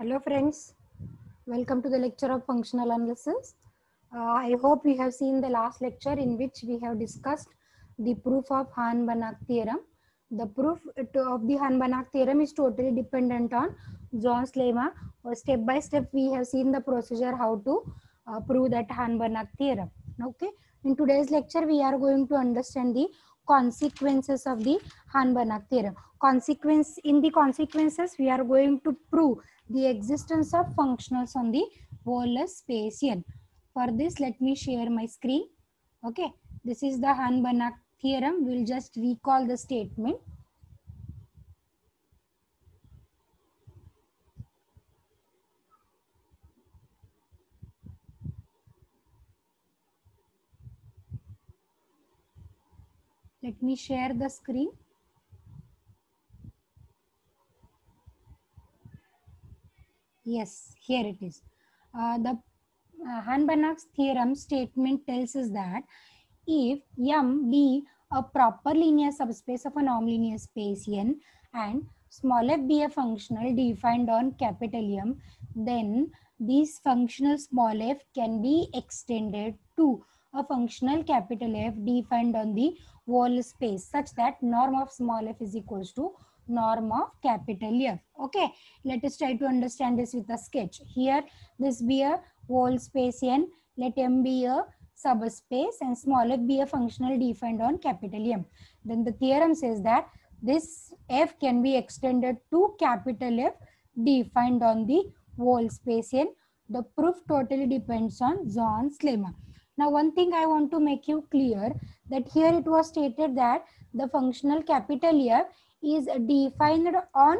Hello friends, welcome to the lecture of functional analysis. I hope you have seen the last lecture in which we have discussed the proof of Hahn-Banach theorem. The proof of the Hahn-Banach theorem is totally dependent on John's lemma. Step by step we have seen the procedure how to prove that Hahn-Banach theorem. Okay, in today's lecture we are going to understand the consequences of the Hahn-Banach theorem. In the consequences we are going to prove the existence of functionals on the Wallace Spatian. For this, let me share my screen. Okay, this is the Hahn-Banach theorem. We'll just recall the statement. Let me share the screen. Yes, here it is. The Hahn-Banach's theorem statement tells us that if M be a proper linear subspace of a nonlinear space N and small f be a functional defined on capital M, then this functional small f can be extended to a functional capital F defined on the Wallace space such that norm of small f is equals to norm of capital F. Okay, let us try to understand this with a sketch. Here this be a Wallace space N, let M be a subspace and small f be a functional defined on capital M. Then the theorem says that this f can be extended to capital F defined on the Wallace space N. The proof totally depends on John's lemma. Now one thing I want to make you clear that here it was stated that the functional capital F is defined on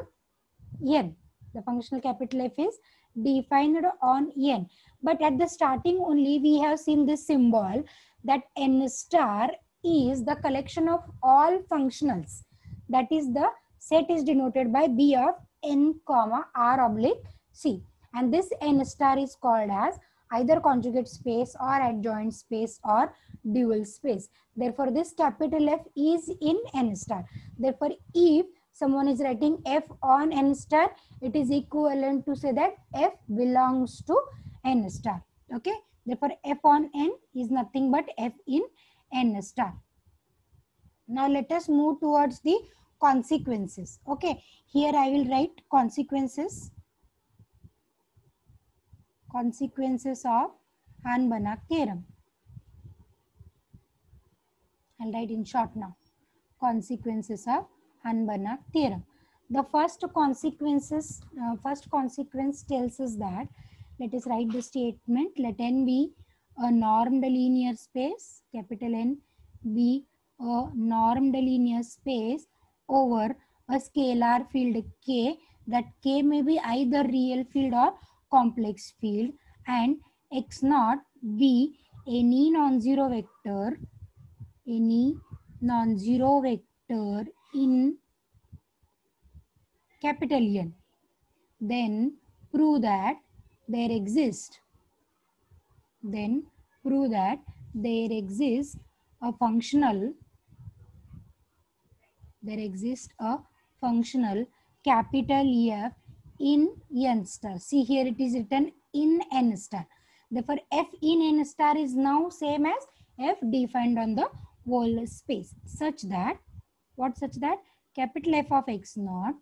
N. The functional capital F is defined on N. But at the starting only we have seen this symbol that N star is the collection of all functionals. That is the set is denoted by B of N comma R oblique C. And this N star is called as either conjugate space or adjoint space or dual space. Therefore, this capital F is in N star. Therefore, if someone is writing F on N star, it is equivalent to say that F belongs to N star. Okay. Therefore, F on N is nothing but F in N star. Now, let us move towards the consequences. Okay. Here I will write consequences. Consequences of Hahn-Banach theorem. I'll write in short now. Consequences of Hahn-Banach theorem. The first consequence tells us that, let us write the statement, let N be a normed linear space, capital N be a normed linear space over a scalar field K, that K may be either real field or complex field, and X naught be any non-zero vector in capital N. Then prove that there exists a functional capital F in N star. See, here it is written in N star. Therefore, F in N star is now same as F defined on the Wallace space, such that capital F of X naught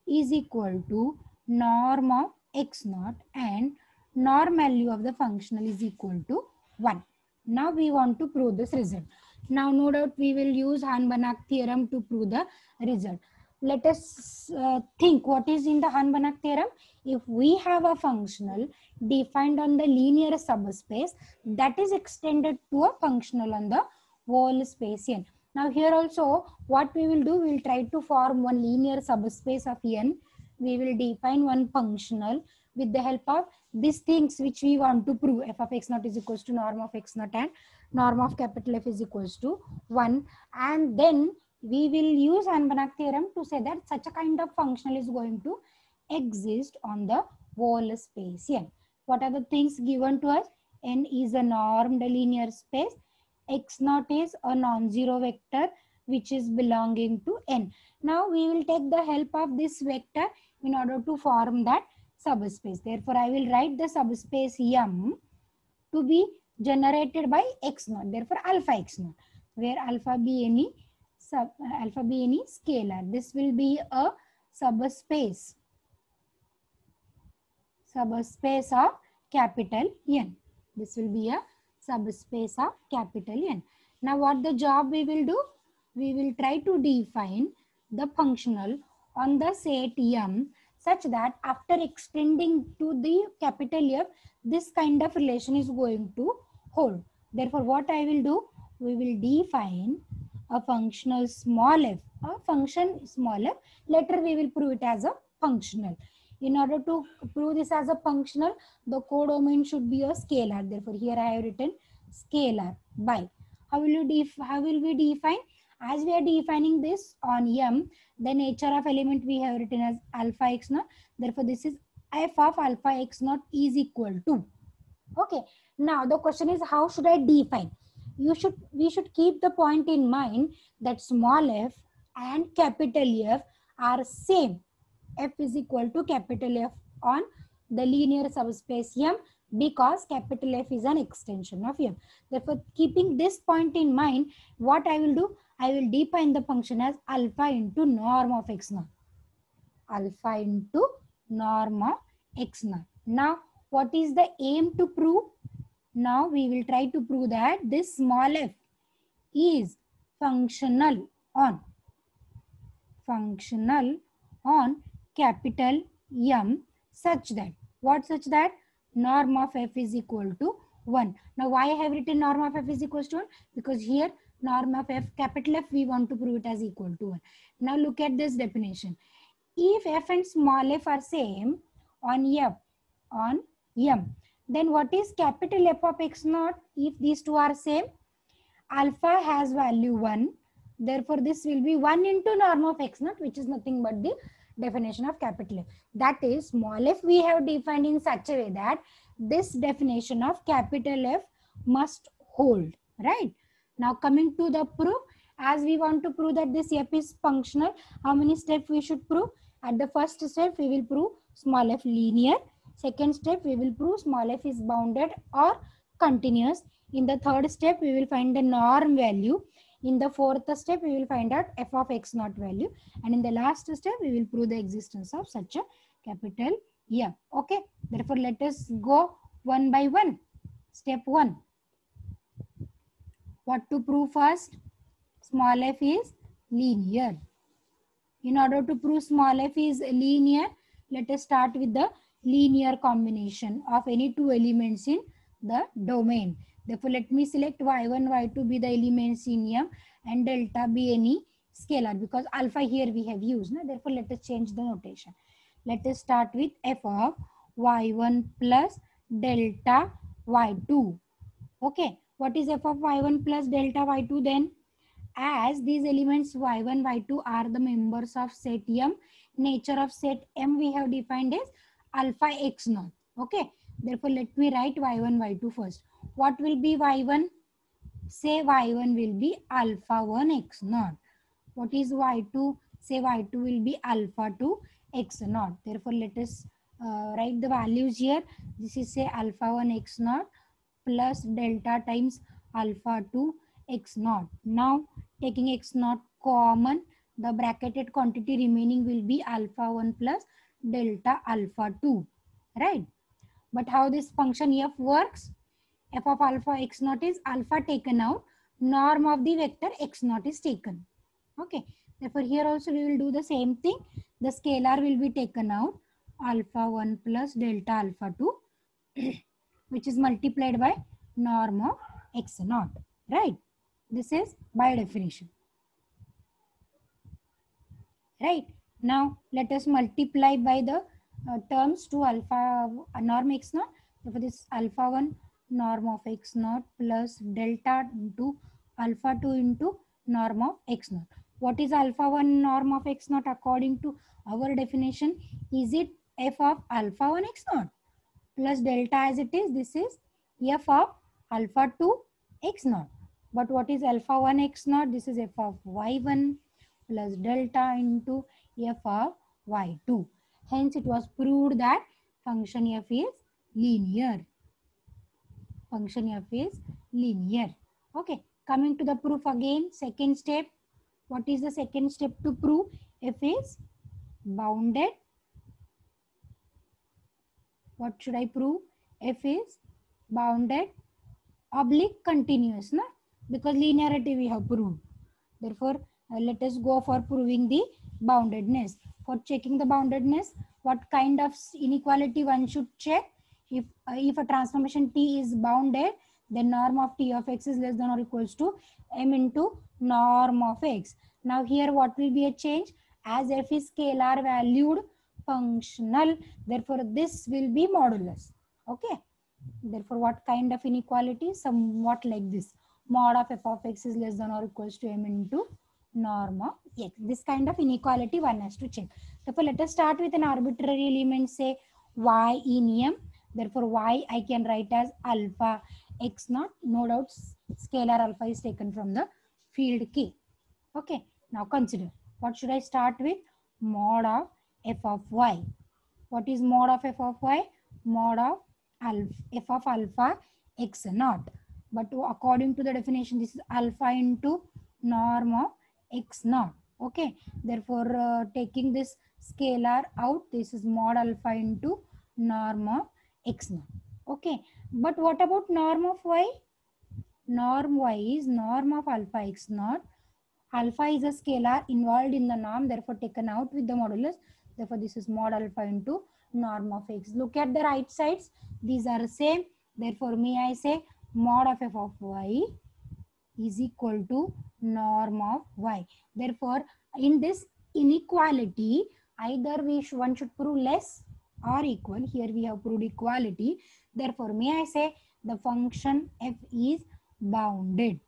is equal to norm of X naught and norm value of the functional is equal to 1. Now we want to prove this result. Now no doubt we will use Hahn-Banach theorem to prove the result. Let us think what is in the Hahn-Banach theorem. If we have a functional defined on the linear subspace that is extended to a functional on the Wallace space N. Now here also what we will do, we will try to form one linear subspace of N. We will define one functional with the help of these things which we want to prove. F of X naught is equals to norm of X naught and norm of capital F is equals to 1. And then we will use Hahn-Banach theorem to say that such a kind of functional is going to exist on the Wallace space N. What are the things given to us? N is a normed linear space. X naught is a non-zero vector which is belonging to N. Now we will take the help of this vector in order to form that subspace. Therefore, I will write the subspace M to be generated by x naught. Therefore, alpha x naught, where alpha be any scalar. This will be a subspace of capital N. This will be a subspace of capital N. Now, what the job we will do? We will try to define the functional on the set M such that after extending to the capital F, this kind of relation is going to hold. Therefore, what I will do? We will define a functional small f, a function small f. Later, we will prove it as a functional. In order to prove this as a functional, the codomain should be a scalar. Therefore, here I have written scalar by. How will we define? As we are defining this on M, the nature of element we have written as alpha x naught. Therefore, this is f of alpha x naught is equal to. Okay. Now, the question is, how should I define? We should keep the point in mind that small f and capital F are same. F is equal to capital F on the linear subspace M because capital F is an extension of M. Therefore, keeping this point in mind, what I will do? I will define the function as alpha into norm of x naught. Alpha into norm of x naught. Now, what is the aim to prove? Now, we will try to prove that this small f is functional on capital M such that, what such that? Norm of f is equal to 1. Now, why I have written norm of f is equal to 1? Because here norm of f, capital F, we want to prove it as equal to 1. Now, look at this definition. If f and small f are same on M, then what is capital F of x naught? If these two are same, alpha has value 1. Therefore, this will be 1 into norm of x naught, which is nothing but the definition of capital F. That is, small f we have defined in such a way that this definition of capital F must hold, right? Now, coming to the proof, as we want to prove that this f is functional, how many steps we should prove? At the first step, we will prove small f linear. Second step, we will prove small f is bounded or continuous. In the third step, we will find the norm value. In the fourth step, we will find out f of x naught value. And in the last step, we will prove the existence of such a capital M. Okay. Therefore, let us go one by one. Step 1. What to prove first? Small f is linear. In order to prove small f is linear, let us start with the linear combination of any two elements in the domain. Therefore, let me select y1, y2 be the elements in M and delta be any scalar because alpha here we have used. No? Therefore, let us change the notation. Let us start with f of y1 plus delta y2. Okay. What is f of y1 plus delta y2 then? As these elements y1, y2 are the members of set M, nature of set M we have defined as alpha x naught. Okay. Therefore, let me write y1, y2 first. What will be y1? Say y1 will be alpha 1 x naught. What is y2? Say y2 will be alpha 2 x naught. Therefore, let us write the values here. This is say alpha 1 x naught plus delta times alpha 2 x naught. Now, taking x naught common, the bracketed quantity remaining will be alpha 1 plus delta alpha 2. Right? But how this function f works? F of alpha x naught is alpha taken out, norm of the vector x naught is taken. Okay. Therefore, here also we will do the same thing. The scalar will be taken out, alpha 1 plus delta alpha 2, which is multiplied by norm of x naught. Right? This is by definition. Right? Now, let us multiply by the terms to alpha norm x naught. Therefore, this alpha 1 norm of x naught plus delta into alpha 2 into norm of x naught. What is alpha 1 norm of x naught according to our definition? Is it f of alpha 1 x naught plus delta as it is? This is f of alpha 2 x naught. But what is alpha 1 x naught? This is f of y1 plus delta into f of y2. Hence, it was proved that function f is linear. Function f is linear. Okay, coming to the proof again. Second step. What is the second step to prove f is bounded? What should I prove? F is bounded oblique continuous, na? Because linearity we have proved. Therefore, let us go for proving the boundedness. For checking the boundedness, what kind of inequality one should check? If a transformation T is bounded, then norm of T of x is less than or equals to m into norm of x. Now here what will be a change? As f is scalar valued functional, therefore this will be modulus. Okay. Therefore, what kind of inequality? Somewhat like this. Mod of f of x is less than or equals to m into norm of x. This kind of inequality one has to check. Therefore, let us start with an arbitrary element, say y in m. Therefore, y I can write as alpha x naught. No doubt scalar alpha is taken from the field K. Okay. Now consider. What should I start with? Mod of f of y. What is mod of f of y? Mod of alpha, f of alpha x naught. But according to the definition, this is alpha into norm of x naught. Okay. Therefore, taking this scalar out, this is mod alpha into norm of x naught. Okay. But what about norm of y? Norm y is norm of alpha x naught. Alpha is a scalar involved in the norm, therefore taken out with the modulus. Therefore, this is mod alpha into norm of x. Look at the right sides. These are same. Therefore, may I say mod of f of y is equal to norm of y. Therefore, in this inequality, either one should prove less or equal. Here we have proved equality. Therefore, may I say the function f is bounded.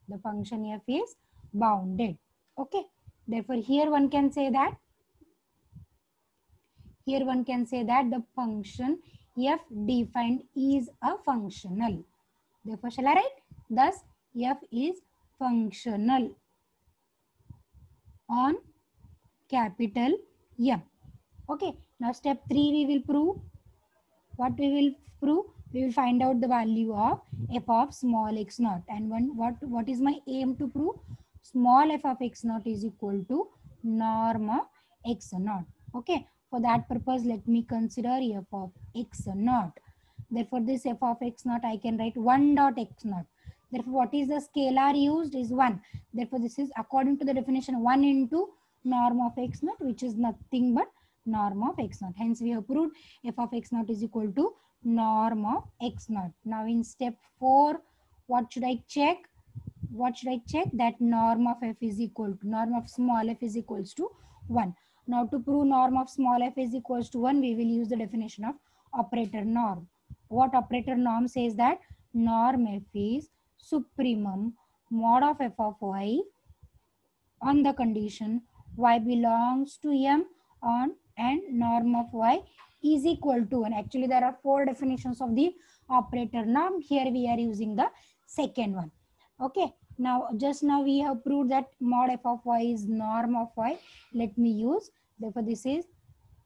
The function f is bounded. Okay. Therefore, here one can say that the function f defined is a functional. Therefore, shall I write? Thus, f is functional on capital M. Okay. Now, step 3 we will prove. What we will prove? We will find out the value of f of small x naught. And what is my aim to prove? Small f of x naught is equal to norm of x naught. Okay. For that purpose, let me consider f of x naught. Therefore, this f of x naught I can write 1 dot x naught. Therefore, what is the scalar used is 1. Therefore, this is according to the definition 1 into norm of x naught, which is nothing but norm of x naught. Hence, we have proved f of x naught is equal to norm of x naught. Now, in step 4, what should I check? What should I check? That norm of f is equal to, norm of small f is equals to 1. Now, to prove norm of small f is equals to 1, we will use the definition of operator norm. What operator norm says? That norm f is supremum mod of f of y on the condition y belongs to m on and norm of y is equal to 1. Actually, there are 4 definitions of the operator norm. Here we are using the second one. Okay. Now, just now we have proved that mod f of y is norm of y. Let me use. Therefore, this is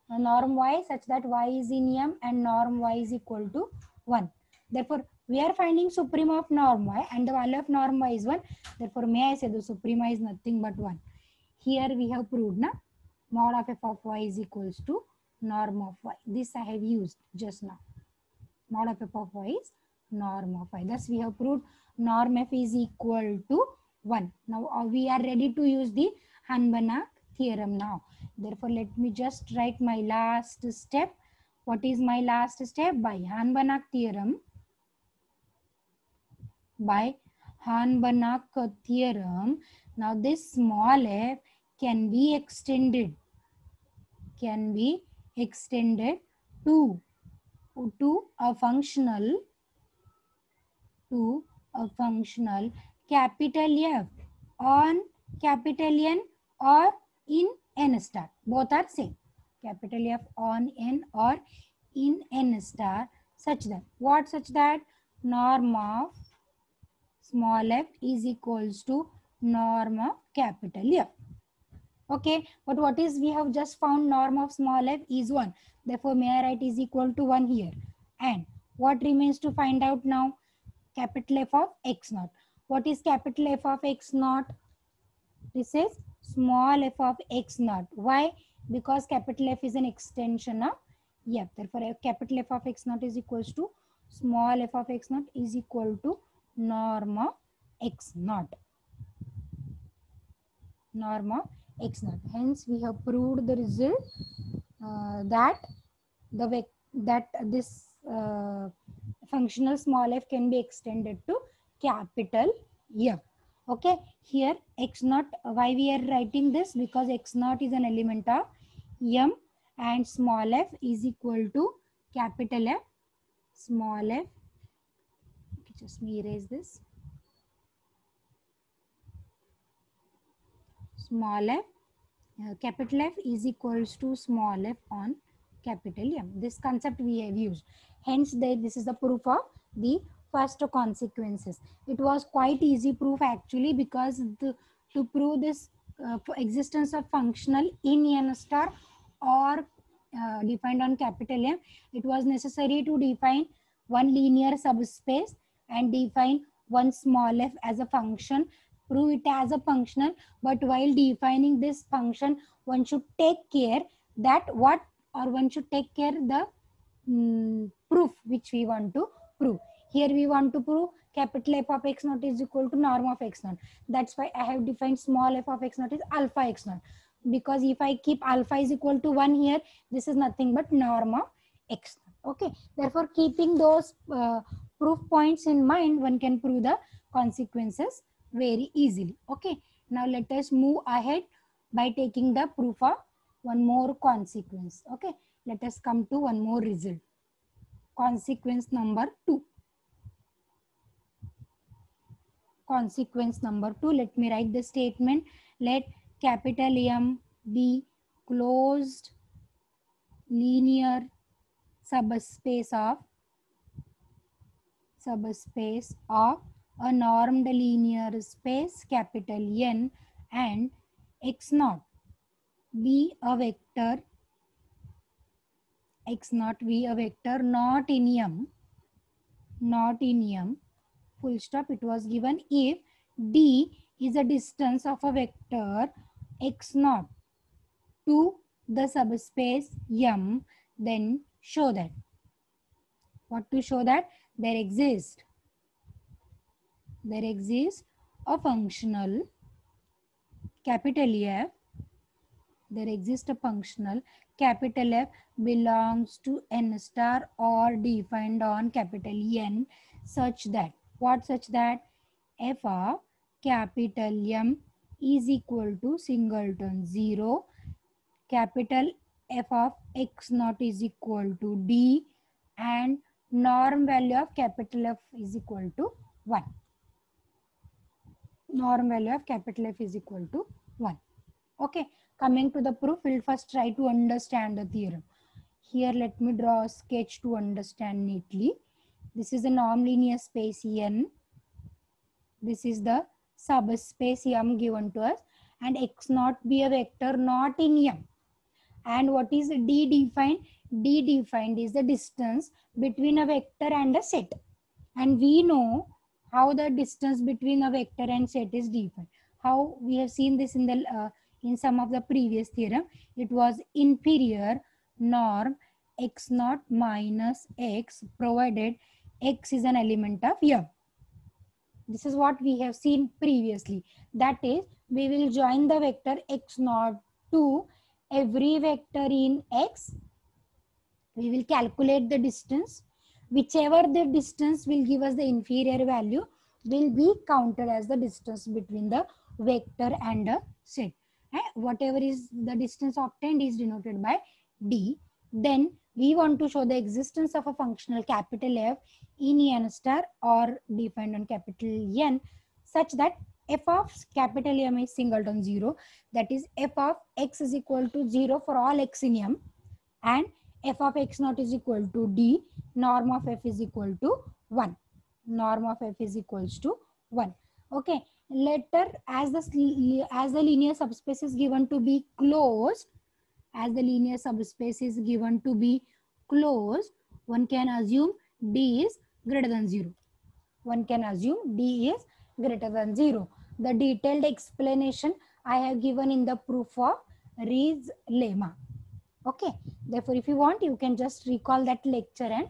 norm y such that y is in m and norm y is equal to 1. Therefore, we are finding suprema of norm y and the value of norm y is 1. Therefore, may I say the suprema is nothing but 1. Here we have proved na mod of f of y is equals to norm of y. This I have used just now. Mod of f of y is norm of y. Thus, we have proved norm f is equal to 1. Now, we are ready to use the Han-Banach theorem now. Therefore, let me just write my last step. What is my last step? By Han-Banach theorem. By Han-Banach theorem, now this small f can be extended. To a functional capital F on capital N or in N star. Both are same. Capital F on N or in N star such that. What such that? Norm of small f is equals to norm of capital F. Okay, but what is, we have just found norm of small f is 1. Therefore, may I write is equal to 1 here. And what remains to find out now? Capital F of x naught. What is capital F of x naught? This is small f of x naught. Why? Because capital F is an extension of f. Therefore, capital F of x naught is equals to small f of x naught is equal to norm of x naught. Norm of x naught. Hence, we have proved the result that this functional small f can be extended to capital F. Okay, here x naught, why we are writing this? Because x naught is an element of m and small f is equal to capital F. Small f, okay, just me erase this. Small f, capital F is equals to small f on capital M. This concept we have used. Hence, this is the proof of the first consequences. It was quite easy proof actually, because to prove this existence of functional in n star or defined on capital M, it was necessary to define one linear subspace and define one small f as a function, prove it as a functional. But while defining this function, one should take care that one should take care the proof which we want to prove. Here we want to prove capital F of x naught is equal to norm of x naught. That's why I have defined small f of x naught is alpha x naught. Because if I keep alpha is equal to 1 here, this is nothing but norm of x naught. Okay. Therefore, keeping those proof points in mind, one can prove the consequences very easily. Okay. Now let us move ahead by taking the proof of one more consequence. Okay. Let us come to one more result. Consequence number 2. Consequence number 2. Let me write the statement. Let capital M be closed linear subspace of a normed linear space capital N, and x naught be a vector not in M, full stop. It was given if D is a distance of a vector x naught to the subspace M, then show that. What to show? That there exists a functional capital F. There exists a functional capital F belongs to n star or defined on capital N, such that, what such that? F of capital M is equal to singleton 0, capital F of x naught is equal to D, and norm value of capital F is equal to 1. Norm value of capital F is equal to 1. Okay, coming to the proof, we'll first try to understand the theorem. Here, let me draw a sketch to understand neatly. This is a non-linear space N. This is the subspace M given to us, and x naught be a vector not in M. And what is D defined? D defined is the distance between a vector and a set. And we know how the distance between a vector and set is defined. How we have seen this in the in some of the previous theorem. It was inferior norm x naught minus x, provided x is an element of M. This is what we have seen previously. That is, we will join the vector x naught to every vector in X. We will calculate the distance. Whichever the distance will give us the inferior value will be counted as the distance between the vector and a set. Whatever is the distance obtained is denoted by D. Then we want to show the existence of a functional capital F in n star or defined on capital N, such that f of capital M is singleton 0. That is, f of x is equal to 0 for all x in M, and f of x naught is equal to D. Norm of f is equal to 1. Norm of f is equals to 1. Okay. later as the linear subspace is given to be closed, as the linear subspace is given to be closed, one can assume D is greater than 0. One can assume D is greater than 0. The detailed explanation I have given in the proof of Reed's lemma. Okay, therefore if you want, you can just recall that lecture and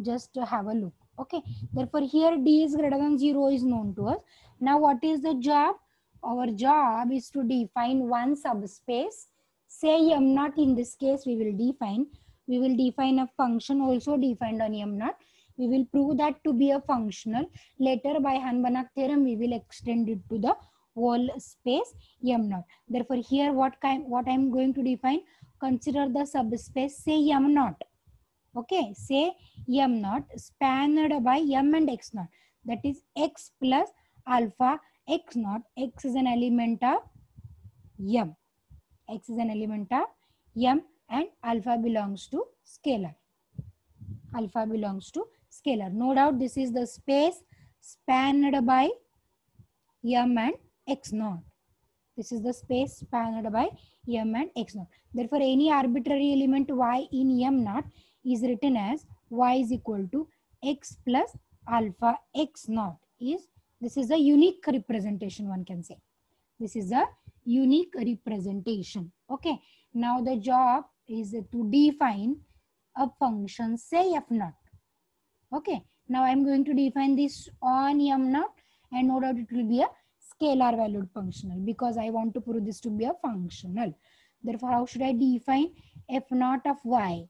just have a look. Okay, therefore here D is greater than 0 is known to us. Now what is the job? Our job is to define one subspace. Say M naught. In this case we will define a function also defined on M naught. We will prove that to be a functional. Later by Hahn-Banach theorem we will extend it to the whole space M naught. Therefore here what I am going to define, consider the subspace, say M naught. Okay, say M naught spanned by M and X naught. That is X plus alpha X naught. X is an element of M. X is an element of M and alpha belongs to scalar. Alpha belongs to scalar. No doubt this is the space spanned by M and X naught. This is the space spanned by M and X naught. Therefore, any arbitrary element Y in M naught is written as Y is equal to X plus alpha X naught. This is a unique representation, one can say. This is a unique representation. Okay. Now the job is to define a function, say F naught. Okay. Now I am going to define this on M naught, and no doubt it will be a scalar valued functional because I want to prove this to be a functional. Therefore, how should I define F naught of Y?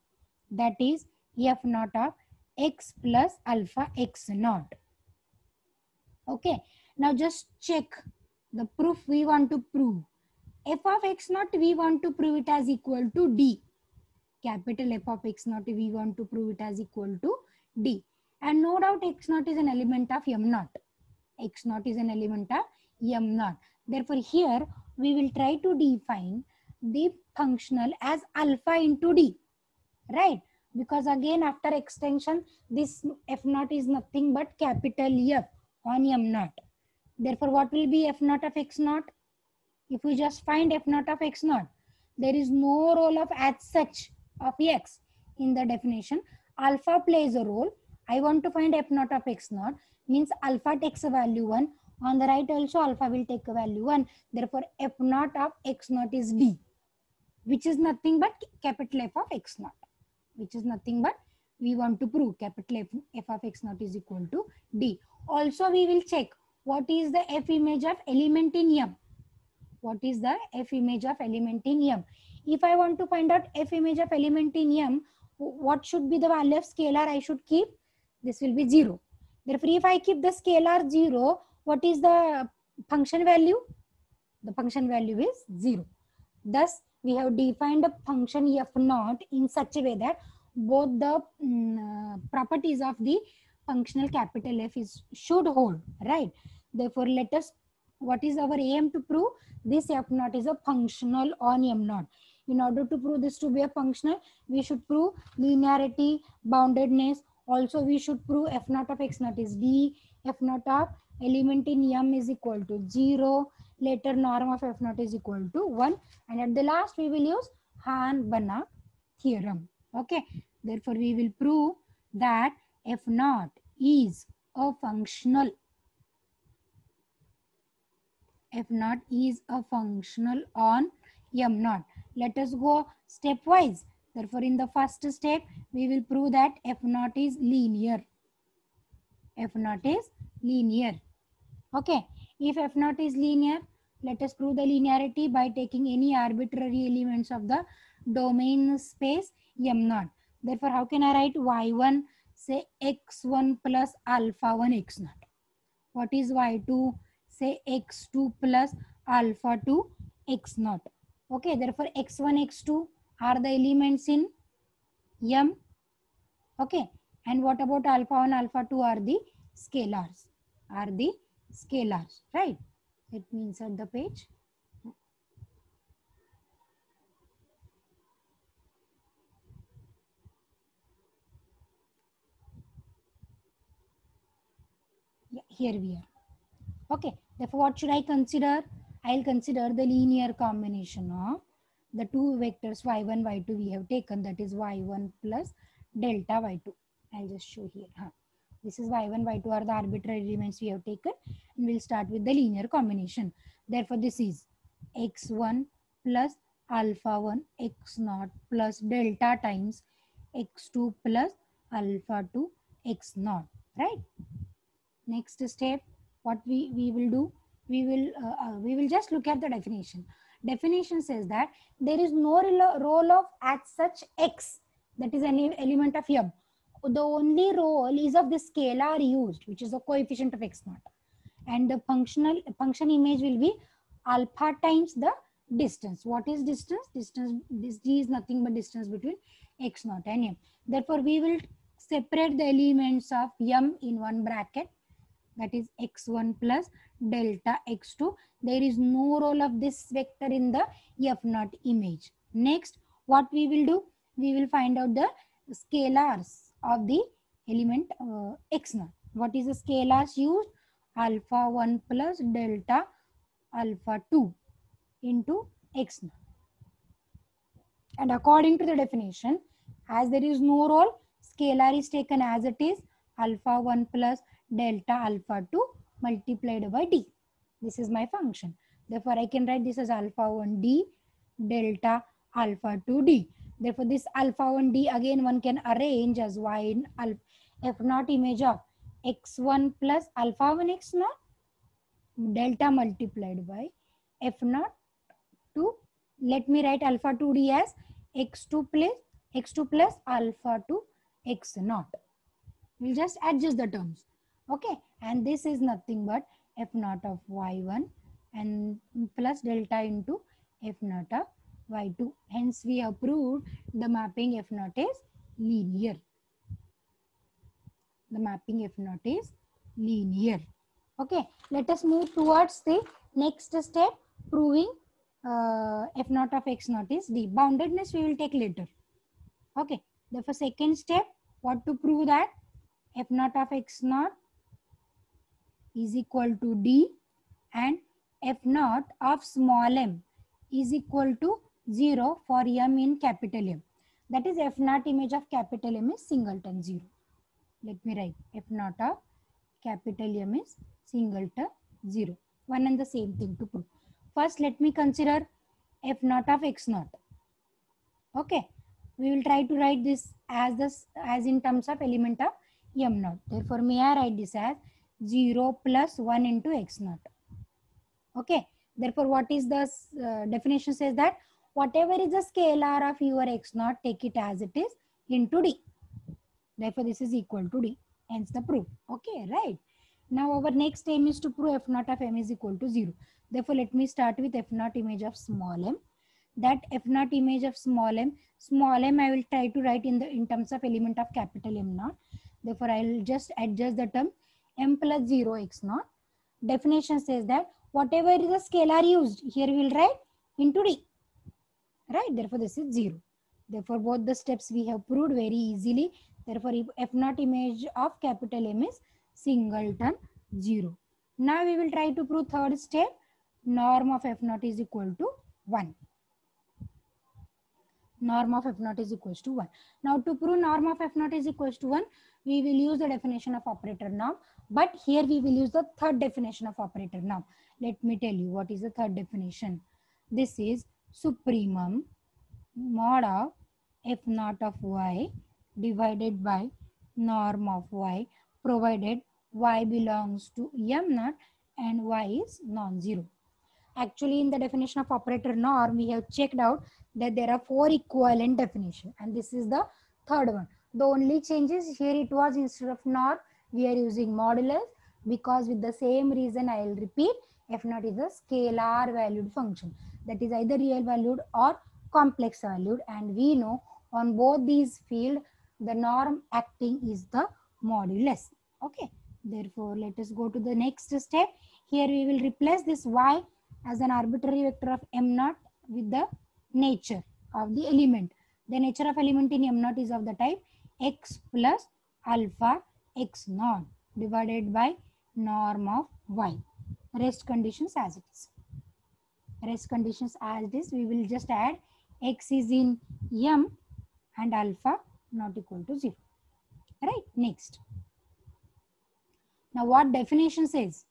That is F naught of X plus alpha X naught. Okay. Now just check the proof we want to prove. F of X naught we want to prove it as equal to D. Capital F of X naught we want to prove it as equal to D. And no doubt X naught is an element of M naught. X naught is an element of M naught. Therefore, here we will try to define the functional as alpha into D. Right? Because again after extension, this F naught is nothing but capital F on M naught. Therefore, what will be F naught of X naught? If we just find F naught of X naught, there is no role of as such of X in the definition. Alpha plays a role. I want to find F naught of X naught, means alpha takes a value 1. On the right also alpha will take a value 1. Therefore, F naught of X naught is D, which is nothing but capital F of X naught. Which is nothing but we want to prove capital F of X naught is equal to D. Also, we will check what is the F image of element in M. What is the F image of element in M? If I want to find out F image of element in M, what should be the value of scalar I should keep? This will be 0. Therefore, if I keep the scalar 0, what is the function value? The function value is 0. Thus, we have defined a function F naught in such a way that both the properties of the functional capital F should hold, right? Therefore, let us, what is our aim to prove? This F naught is a functional on M naught. In order to prove this to be a functional, we should prove linearity, boundedness. Also, we should prove F naught of X naught is D, F naught of element in M is equal to 0. Later, norm of F naught is equal to 1. And at the last, we will use Hahn-Banach theorem. Okay. Therefore, we will prove that F naught is a functional. F naught is a functional on M naught. Let us go stepwise. Therefore, in the first step, we will prove that F naught is linear. F naught is linear. Okay. If F naught is linear, let us prove the linearity by taking any arbitrary elements of the domain space M naught. Therefore, how can I write Y1? Say X1 plus alpha 1 X naught. What is Y2? Say X2 plus alpha 2 X naught. Okay, therefore X1, X2 are the elements in M. Okay, and what about alpha 1, alpha 2 are the scalars. Are the scalars, right? Let me insert the page. Yeah, here we are. Okay, Therefore, what should I consider? I'll consider the linear combination of the two vectors y1, y2 we have taken, that is y1 plus delta y2. I'll just show here. This is y1, y2 are the arbitrary elements we have taken, and we'll start with the linear combination. Therefore, this is x1 plus alpha 1 x0 plus delta times x2 plus alpha 2 x0, right? Next step, what we will do, we will just look at the definition. Definition says that there is no role of as such x, that is any element of m. The only role is of the scalar used, which is the coefficient of x0, and the function image will be alpha times the distance. What is distance? Distance, this d is nothing but distance between x0 and m. Therefore, we will separate the elements of m in one bracket, that is x1 plus delta x2. There is no role of this vector in the f0 image. Next, what we will do? We will find out the scalars of the element x0. What is the scalars used? Alpha 1 plus delta alpha 2 into x0. And according to the definition, as there is no role, scalar is taken as it is, alpha 1 plus delta alpha 2 multiplied by d. This is my function. Therefore, I can write this as alpha 1 d delta alpha 2 d. Therefore, this alpha 1 d again one can arrange as y in f0 image of x1 plus alpha 1 x0 delta multiplied by f0 to, let me write alpha 2d as x2 plus alpha 2 x0. We'll just adjust the terms. Okay, and this is nothing but f0 of y1 and plus delta into f0 of y2. Hence, we have proved the mapping f0 is linear. The mapping f0 is linear. Okay, let us move towards the next step, proving f0 of x0 is d. Boundedness we will take later. Okay, therefore second step, what to prove that f0 of x0 is equal to d and f0 of small m is equal to 0 for m in capital M. That is f0 image of capital M is singleton 0. Let me write f0 of capital M is singleton 0. One and the same thing to prove. First, let me consider f0 of x0. Okay, we will try to write this as in terms of element of m0. Therefore, may I write this as 0 plus 1 into x0. Okay, therefore, what is the definition says that whatever is the scalar of your x0, take it as it is into d. Therefore, this is equal to d. Hence the proof. Okay, right. Now, our next aim is to prove f0 of m is equal to 0. Therefore, let me start with f0 image of small m. That f0 image of small m I will try to write in terms of element of capital M0. Therefore, I will just adjust the term m plus 0 x0. Definition says that whatever is the scalar used, here we will write into d. Right? Therefore, this is 0. Therefore, both the steps we have proved very easily. Therefore, if f0 image of capital M is singleton 0. Now, we will try to prove third step. Norm of f0 is equal to 1. Norm of f0 is equals to 1. Now, to prove norm of f0 is equals to 1, we will use the definition of operator norm. But here we will use the third definition of operator norm. Let me tell you what is the third definition. This is supremum mod of f0 of y divided by norm of y, provided y belongs to m0 and y is non-zero. Actually, in the definition of operator norm, we have checked out that there are 4 equivalent definitions, and this is the third one. The only changes here, it was instead of norm, we are using modulus, because with the same reason I will repeat, f0 is a scalar valued function, that is either real valued or complex valued, and we know on both these fields the norm acting is the modulus. Okay, therefore let us go to the next step. Here we will replace this y as an arbitrary vector of m0 with the nature of the element. The nature of element in m0 is of the type x plus alpha x0 divided by norm of y. rest conditions as it is. Rest conditions as it is, we will just add x is in M and alpha not equal to 0. Right, next. Now what definition says?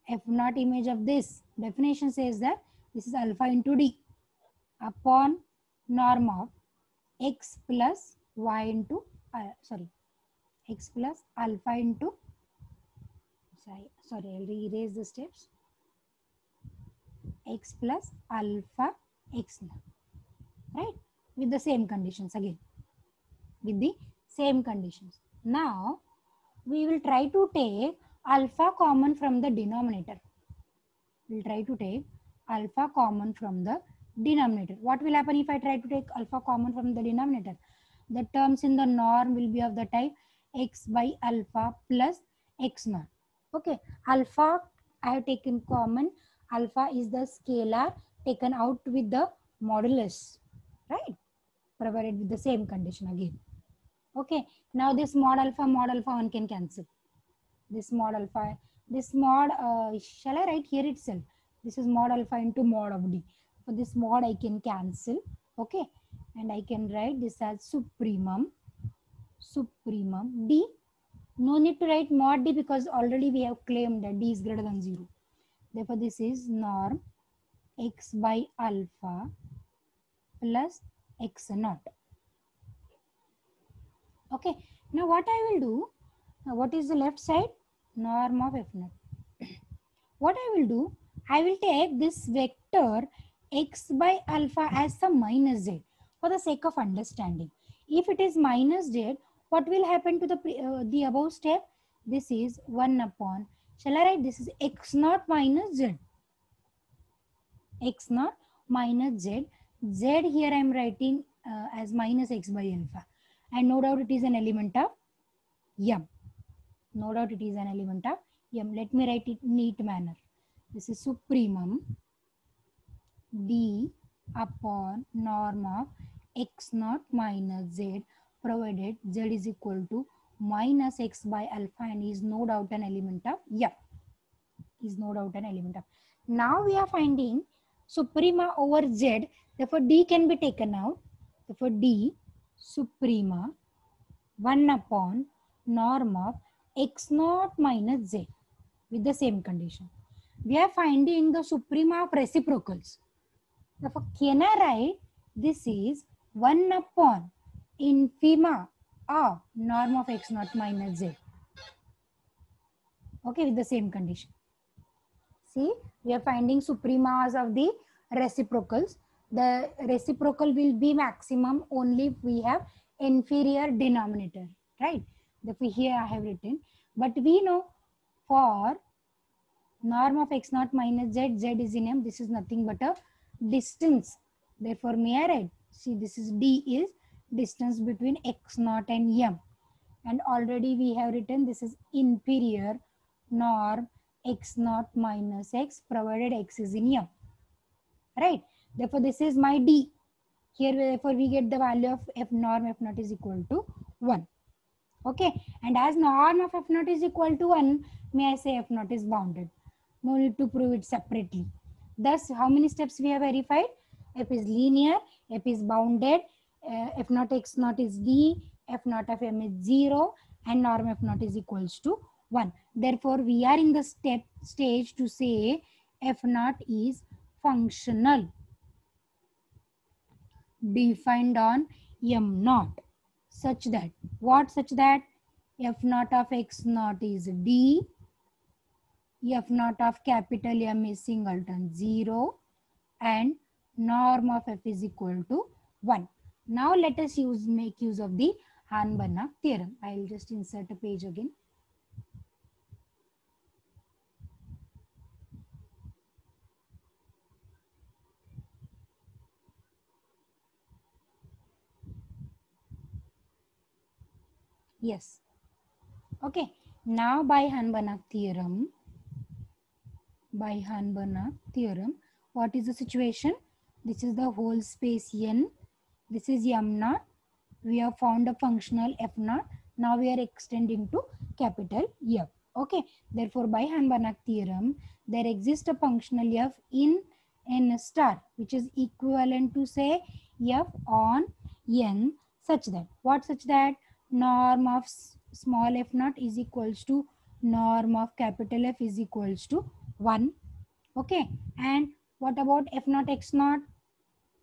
F naught image of this definition says that this is alpha into D upon norm of x plus y into x plus alpha into sorry I'll erase the steps, x plus alpha x naught, right, with the same conditions again, with the same conditions. Now we will try to take alpha common from the denominator. We'll try to take alpha common from the denominator. What will happen if I try to take alpha common from the denominator? The terms in the norm will be of the type x by alpha plus x naught. Okay, alpha I have taken common. Alpha is the scalar taken out with the modulus, right? Provided with the same condition again. Okay, now this mod alpha one can cancel. This mod alpha, this mod, shall I write here itself? This is mod alpha into mod of D. For this mod I can cancel, okay, and I can write this as supremum D. No need to write mod D because already we have claimed that D is greater than 0. Therefore this is norm x by alpha plus x naught. Okay, now what I will do, what is the left side? Norm of f naught. What I will do, I will take this vector x by alpha as the minus z for the sake of understanding. If it is minus z, what will happen to the above step? This is 1 upon, shall I write this is x naught minus z. X naught minus z. Z here I am writing as minus x by alpha. And no doubt it is an element of M. No doubt it is an element of M. Let me write it in neat manner. This is supremum D upon norm of x naught minus z, provided z is equal to minus x by alpha and is no doubt an element of M. Is no doubt an element of. Now we are finding suprema over z. Therefore D can be taken out. Therefore D suprema 1 upon norm of x naught minus z with the same condition. We are finding the suprema of reciprocals. Therefore, can I write this is 1 upon infima of norm of x naught minus z. Okay, with the same condition. See, we are finding supremas of the reciprocals. The reciprocal will be maximum only if we have inferior denominator, right? Therefore, here I have written. But we know for norm of x naught minus z, z is in M. This is nothing but a distance. Therefore, may I write? See, this is D is distance between x naught and M. And already we have written this is inferior norm x naught minus x provided x is in M. Right? Therefore, this is my D. Here, therefore, we get the value of f norm f naught is equal to 1. Okay. And as norm of f naught is equal to 1, may I say f naught is bounded. No need to prove it separately. Thus, how many steps we have verified? F is linear, f is bounded, f naught x naught is D, f naught of M is 0, and norm f naught is equals to 1. Therefore, we are in the stage to say f naught is functional, defined on M naught, such that, what such that? F naught of x naught is D, f naught of capital M is singleton 0, and norm of f is equal to 1. Now let us make use of the Hahn-Banach theorem. I will just insert a page again. Yes. Okay. Now by Hahn-Banach theorem, what is the situation? This is the whole space N. This is M naught. We have found a functional F naught. Now we are extending to capital F. Okay, therefore by Hahn-Banach theorem, there exists a functional f in n star, which is equivalent to say f on n, such that, what such that, norm of small f naught is equals to norm of capital F is equals to 1. Okay, and what about f naught x naught?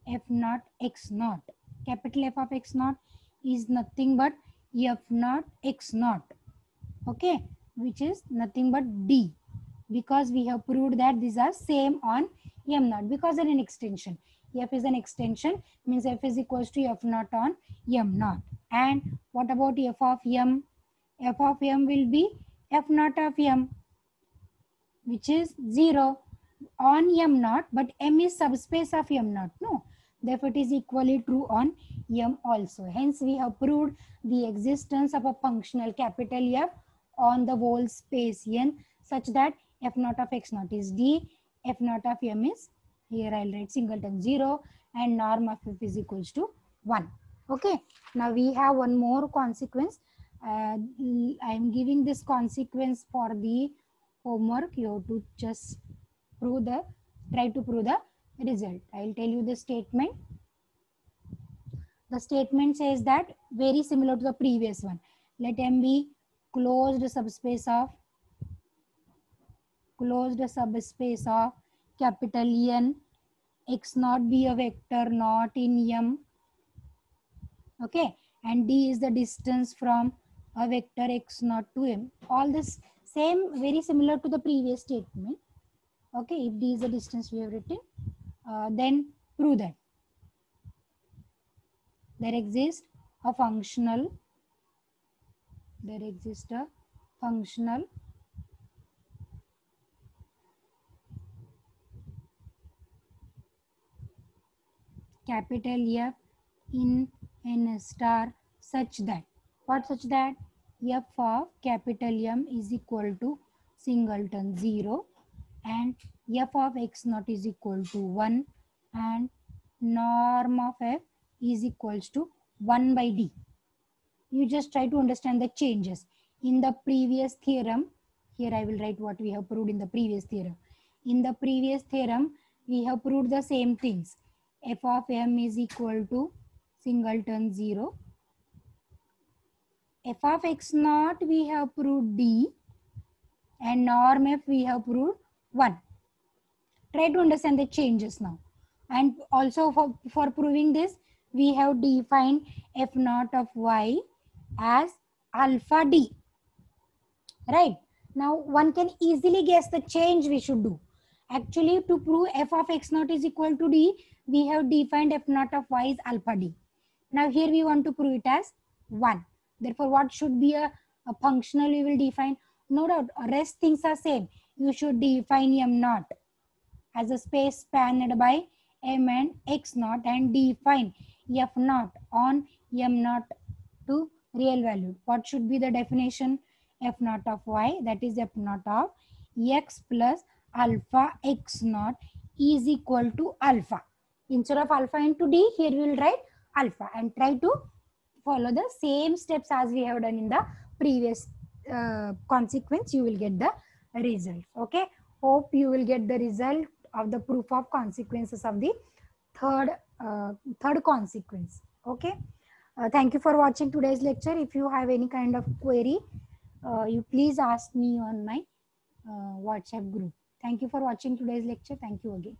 F naught x naught, capital F of x naught is nothing but f naught x naught. Okay, which is nothing but D, because we have proved that these are same on m naught, because they're an extension. F is an extension, means f is equals to f naught on m naught. And what about f of m? F of m will be f naught of m, which is 0 on m naught, but m is subspace of m naught, no, therefore it is equally true on m also. Hence we have proved the existence of a functional capital F on the whole space n, such that f naught of x naught is D, f naught of m is, here I'll write singleton 0, and norm of f is equals to 1. Okay, now we have one more consequence. I am giving this consequence for the homework. You have to just try to prove the result. I will tell you the statement. The statement says that, very similar to the previous one, let M be closed subspace of capital N, x naught be a vector not in M. Okay, and D is the distance from a vector x naught to M. All this same, very similar to the previous statement. Okay, if D is the distance we have written, then prove that there exists a functional capital F in n star, such that, what such that, f of capital M is equal to singleton 0, and f of x naught is equal to 1, and norm of f is equals to 1 by D. You just try to understand the changes. In the previous theorem, here I will write what we have proved in the previous theorem. In the previous theorem, we have proved the same things. F of m is equal to singleton 0. F of x naught we have proved D, and norm f we have proved 1. Try to understand the changes now. And also for proving this, we have defined f naught of y as alpha D. Right? Now one can easily guess the change we should do. Actually, to prove f of x naught is equal to D, we have defined f naught of y is alpha D. Now here we want to prove it as 1. Therefore, what should be a functional we will define? No doubt, rest things are same. You should define m naught as a space spanned by m and x naught, and define f naught on m naught to real value. What should be the definition? F naught of y, that is f naught of x plus alpha x naught is equal to alpha. Instead of alpha into D, here we will write alpha, and try to follow the same steps as we have done in the previous consequence. You will get the result. Okay, hope you will get the result of the proof of consequences of the third consequence. Okay, thank you for watching today's lecture. If you have any kind of query, you please ask me on my WhatsApp group. Thank you for watching today's lecture. Thank you again.